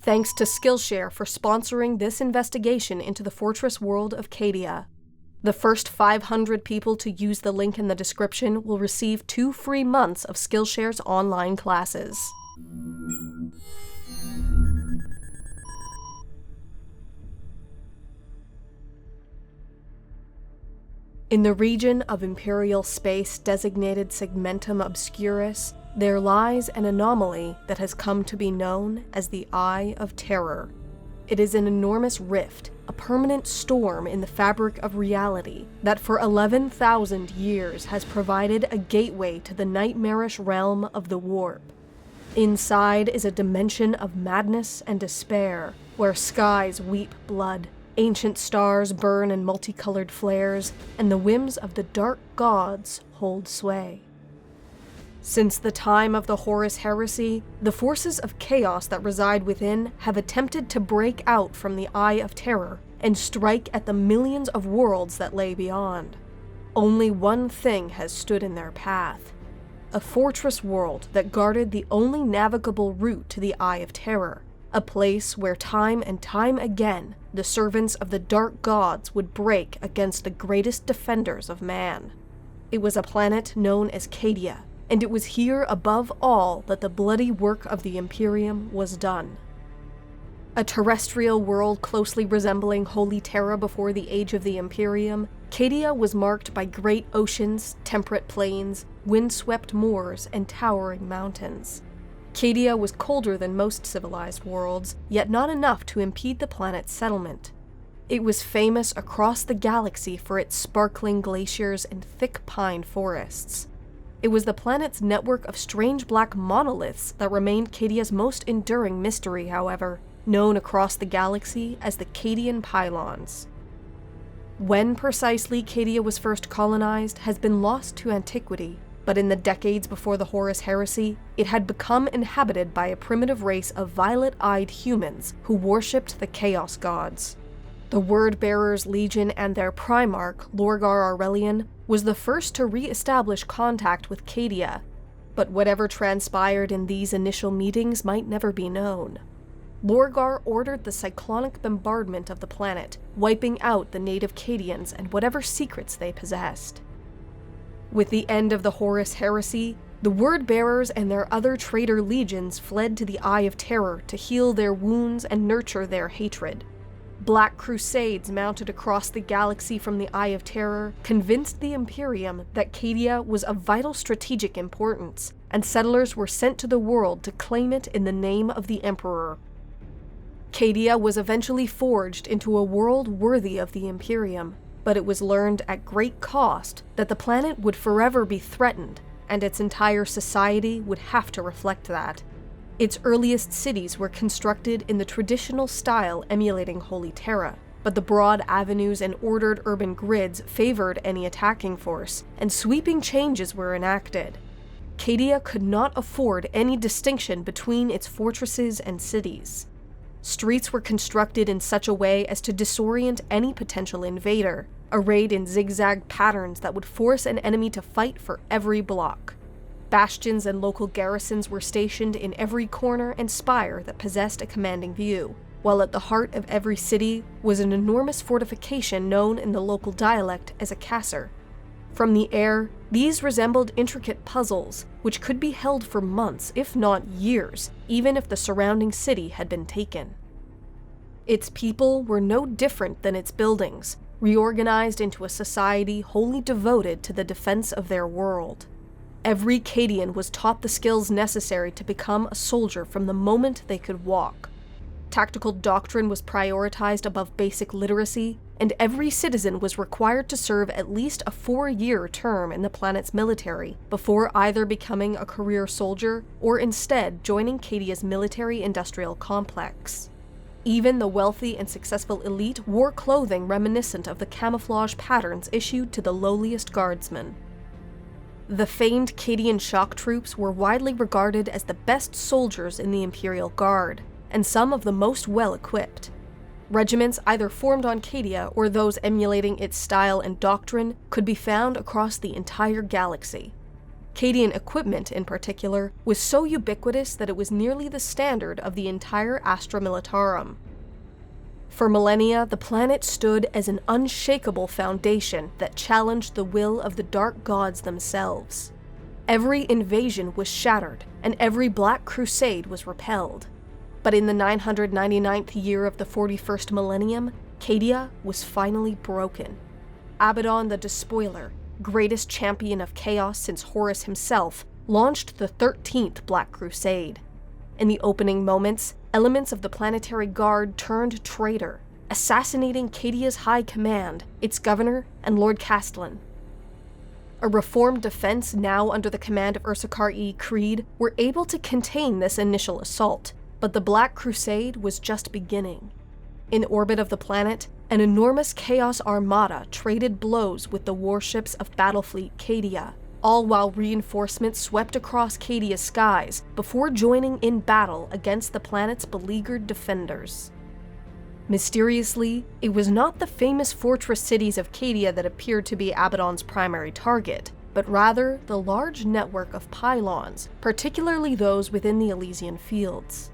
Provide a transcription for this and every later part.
Thanks to Skillshare for sponsoring this investigation into the fortress world of Cadia. The first 500 people to use the link in the description will receive 2 free months of Skillshare's online classes. In the region of Imperial space designated Segmentum Obscurus, there lies an anomaly that has come to be known as the Eye of Terror. It is an enormous rift, a permanent storm in the fabric of reality that for 11,000 years has provided a gateway to the nightmarish realm of the warp. Inside is a dimension of madness and despair, where skies weep blood, ancient stars burn in multicolored flares, and the whims of the dark gods hold sway. Since the time of the Horus Heresy, the forces of chaos that reside within have attempted to break out from the Eye of Terror and strike at the millions of worlds that lay beyond. Only one thing has stood in their path: a fortress world that guarded the only navigable route to the Eye of Terror, a place where time and time again the servants of the dark gods would break against the greatest defenders of man. It was a planet known as Cadia, and it was here above all that the bloody work of the Imperium was done. A terrestrial world closely resembling Holy Terra before the age of the Imperium, Cadia was marked by great oceans, temperate plains, windswept moors, and towering mountains. Cadia was colder than most civilized worlds, yet not enough to impede the planet's settlement. It was famous across the galaxy for its sparkling glaciers and thick pine forests. It was the planet's network of strange black monoliths that remained Cadia's most enduring mystery, however, known across the galaxy as the Cadian Pylons. When precisely Cadia was first colonized has been lost to antiquity, but in the decades before the Horus Heresy, it had become inhabited by a primitive race of violet-eyed humans who worshipped the Chaos Gods. The Word-Bearers Legion and their Primarch, Lorgar Aurelian, was the first to re-establish contact with Cadia, but whatever transpired in these initial meetings might never be known. Lorgar ordered the cyclonic bombardment of the planet, wiping out the native Cadians and whatever secrets they possessed. With the end of the Horus Heresy, the Word-Bearers and their other traitor legions fled to the Eye of Terror to heal their wounds and nurture their hatred. Black crusades mounted across the galaxy from the Eye of Terror convinced the Imperium that Cadia was of vital strategic importance, and settlers were sent to the world to claim it in the name of the Emperor. Cadia was eventually forged into a world worthy of the Imperium, but it was learned at great cost that the planet would forever be threatened, and its entire society would have to reflect that. Its earliest cities were constructed in the traditional style emulating Holy Terra, but the broad avenues and ordered urban grids favored any attacking force, and sweeping changes were enacted. Cadia could not afford any distinction between its fortresses and cities. Streets were constructed in such a way as to disorient any potential invader, arrayed in zigzag patterns that would force an enemy to fight for every block. Bastions and local garrisons were stationed in every corner and spire that possessed a commanding view, while at the heart of every city was an enormous fortification known in the local dialect as a casser. From the air, these resembled intricate puzzles, which could be held for months, if not years, even if the surrounding city had been taken. Its people were no different than its buildings, reorganized into a society wholly devoted to the defense of their world. Every Cadian was taught the skills necessary to become a soldier from the moment they could walk. Tactical doctrine was prioritized above basic literacy, and every citizen was required to serve at least a 4-year term in the planet's military before either becoming a career soldier or instead joining Cadia's military-industrial complex. Even the wealthy and successful elite wore clothing reminiscent of the camouflage patterns issued to the lowliest guardsmen. The famed Cadian shock troops were widely regarded as the best soldiers in the Imperial Guard, and some of the most well-equipped. Regiments either formed on Cadia or those emulating its style and doctrine could be found across the entire galaxy. Cadian equipment in particular, was so ubiquitous that it was nearly the standard of the entire Astra Militarum. For millennia, the planet stood as an unshakable foundation that challenged the will of the dark gods themselves. Every invasion was shattered, and every Black Crusade was repelled. But in the 999th year of the 41st millennium, Cadia was finally broken. Abaddon the Despoiler, greatest champion of chaos since Horus himself, launched the 13th Black Crusade. In the opening moments, elements of the Planetary Guard turned traitor, assassinating Cadia's high command, its governor, and Lord Castellan. A reformed defense now under the command of Ursarkar E. Creed were able to contain this initial assault, but the Black Crusade was just beginning. In orbit of the planet, an enormous Chaos Armada traded blows with the warships of Battlefleet Cadia, all while reinforcements swept across Cadia's skies before joining in battle against the planet's beleaguered defenders. Mysteriously, it was not the famous fortress cities of Cadia that appeared to be Abaddon's primary target, but rather the large network of pylons, particularly those within the Elysian Fields.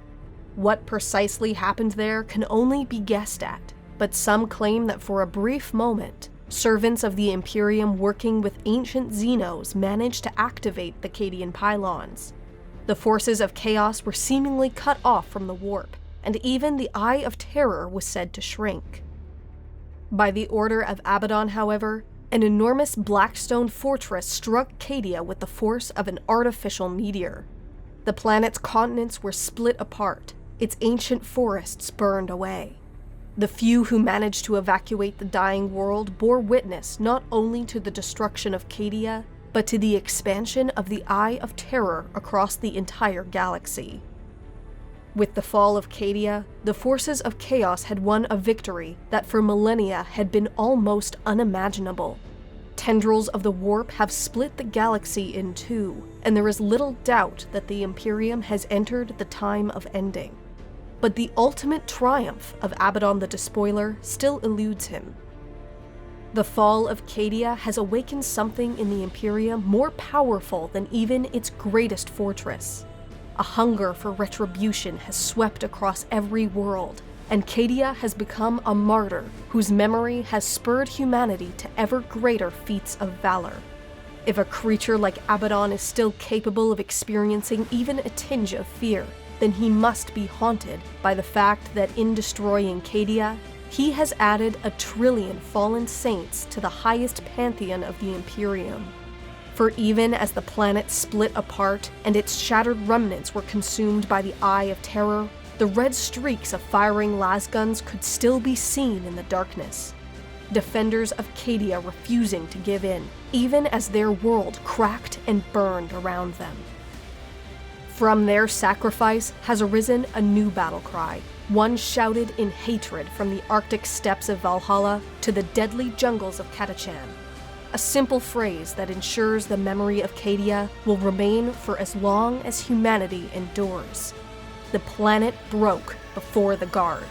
What precisely happened there can only be guessed at, but some claim that for a brief moment, servants of the Imperium working with ancient Xenos managed to activate the Cadian pylons. The forces of chaos were seemingly cut off from the warp, and even the Eye of Terror was said to shrink. By the order of Abaddon, however, an enormous blackstone fortress struck Cadia with the force of an artificial meteor. The planet's continents were split apart, its ancient forests burned away. The few who managed to evacuate the dying world bore witness not only to the destruction of Cadia, but to the expansion of the Eye of Terror across the entire galaxy. With the fall of Cadia, the forces of chaos had won a victory that for millennia had been almost unimaginable. Tendrils of the warp have split the galaxy in two, and there is little doubt that the Imperium has entered the time of ending. But the ultimate triumph of Abaddon the Despoiler still eludes him. The fall of Cadia has awakened something in the Imperium more powerful than even its greatest fortress. A hunger for retribution has swept across every world, and Cadia has become a martyr whose memory has spurred humanity to ever greater feats of valor. If a creature like Abaddon is still capable of experiencing even a tinge of fear, then he must be haunted by the fact that in destroying Cadia, he has added 1 trillion fallen saints to the highest pantheon of the Imperium. For even as the planet split apart and its shattered remnants were consumed by the Eye of Terror, the red streaks of firing lasguns could still be seen in the darkness. Defenders of Cadia refusing to give in, even as their world cracked and burned around them. From their sacrifice has arisen a new battle cry, one shouted in hatred from the Arctic steppes of Valhalla to the deadly jungles of Catachan. A simple phrase that ensures the memory of Cadia will remain for as long as humanity endures. The planet broke before the Guard.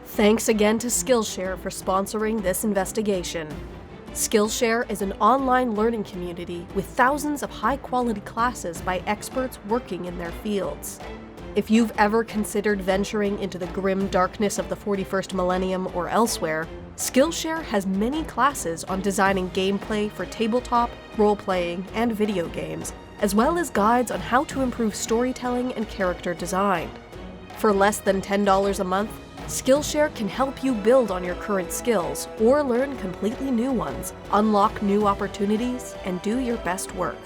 Thanks again to Skillshare for sponsoring this investigation. Skillshare is an online learning community with thousands of high-quality classes by experts working in their fields. If you've ever considered venturing into the grim darkness of the 41st millennium or elsewhere, Skillshare has many classes on designing gameplay for tabletop, role-playing, and video games, as well as guides on how to improve storytelling and character design. For less than $10 a month, Skillshare can help you build on your current skills or learn completely new ones, unlock new opportunities, and do your best work.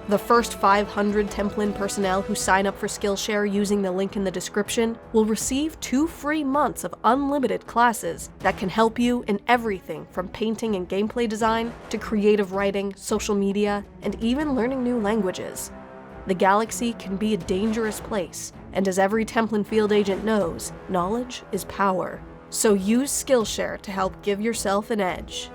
The first 500 Templin personnel who sign up for Skillshare using the link in the description will receive 2 free months of unlimited classes that can help you in everything from painting and gameplay design to creative writing, social media, and even learning new languages. The galaxy can be a dangerous place, and as every Templin field agent knows, knowledge is power. So use Skillshare to help give yourself an edge.